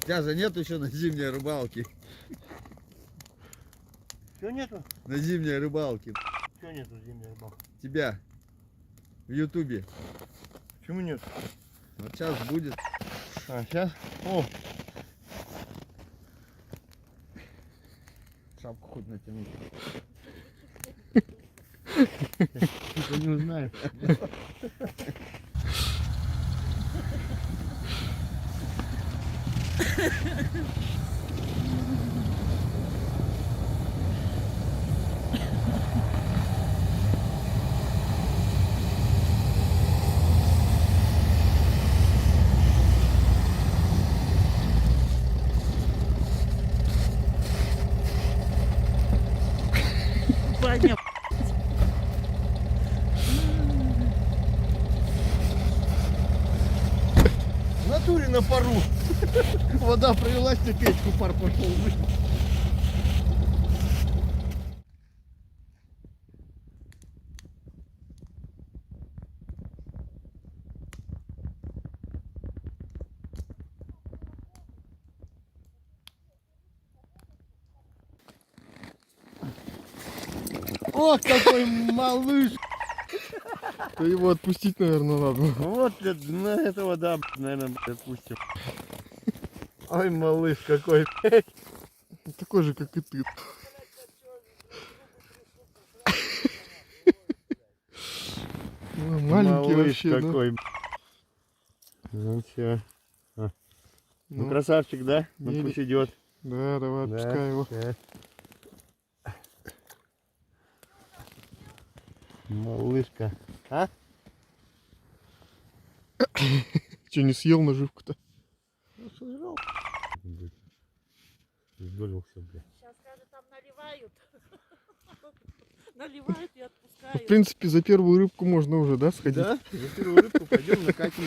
Тебя же нет еще на зимней рыбалке. Чего нету? На зимней рыбалке. Чего нету зимней рыбалки? Тебя. В Ютубе. Почему нет? Вот сейчас будет. А, сейчас? О! Шапку хоть натянуть. Ты не узнаешь. Понятно. В натуре на пару. Вода пролилась, на печку пар пошел. Ох, какой малыш! Его отпустить, наверное, надо. Вот на этого, да, наверное, отпустим. Ой, малыш какой. Такой же, как и ты. Ой, маленький Малыш вообще, да? какой. Ну все. Ну, Ну, красавчик, да? Ну еле. пусть идет. да, давай, отпускай его. Да. Малышка. А? Че, не съел наживку-то? Ну, сожрал. Издолился, бля. Сейчас, скажет, там наливают. Наливают и В отпускают. принципе, за первую рыбку можно уже, да, сходить? Да? За первую рыбку пойдем накатим.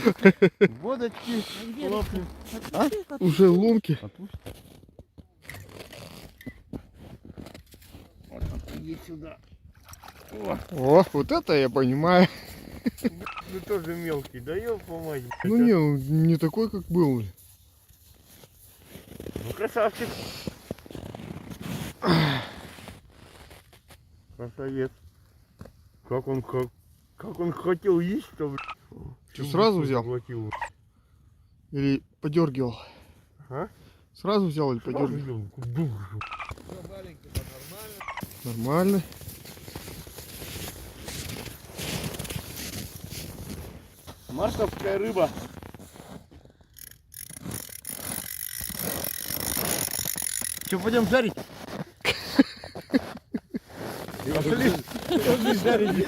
Водочки лопнем. Уже лунки. Отпусти. Вот, иди сюда. О, вот это я понимаю. Ну тоже мелкий, да ёлку мать. Ну не, он не такой, как был. Ну красавчик. Красавец. Как он хотел есть, что Что, сразу взял? Заглотил. Или подергивал? А? Сразу взял или подергивал? Нормально. Марсовская рыба. Что, пойдем жарить? Пошли. Пошли жарить.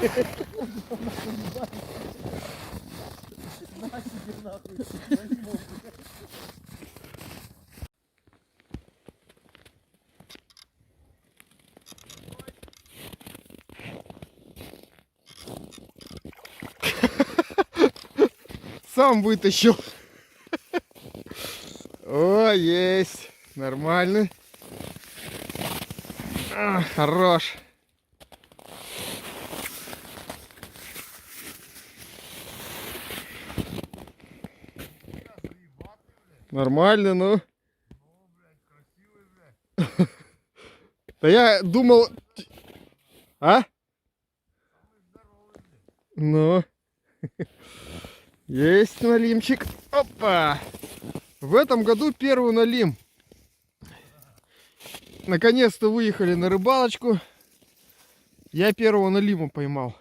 Сам вытащил. О, есть. Нормально. А, хорош. Нормально, ну. Да я думал... А? Ну. Есть налимчик. Опа! В этом году первый налим. Наконец-то выехали на рыбалочку. Я первого налима поймал.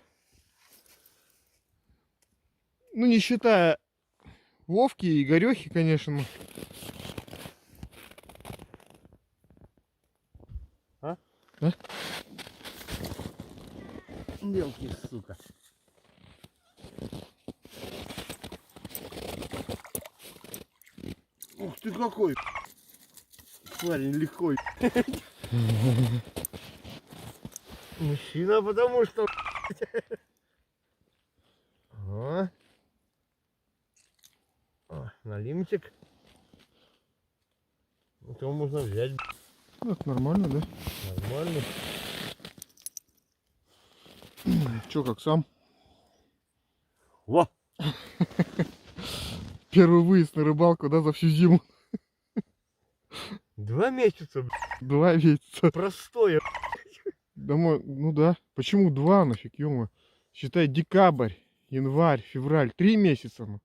Ну, не считая Вовки и Игорехи, конечно. А? А? Мелкий, сука. Ух ты какой! Парень легкой. Мужчина, потому что... О, налимчик. Это можно взять. Вот, нормально, да? Нормально. Че, как сам? Во! Первый выезд на рыбалку, да, за всю зиму. 2 месяца, 2 месяца. простое. Домой, ну да. Почему 2 нафиг, ё-моё? Считай, декабрь, январь, февраль. 3 месяца, ну.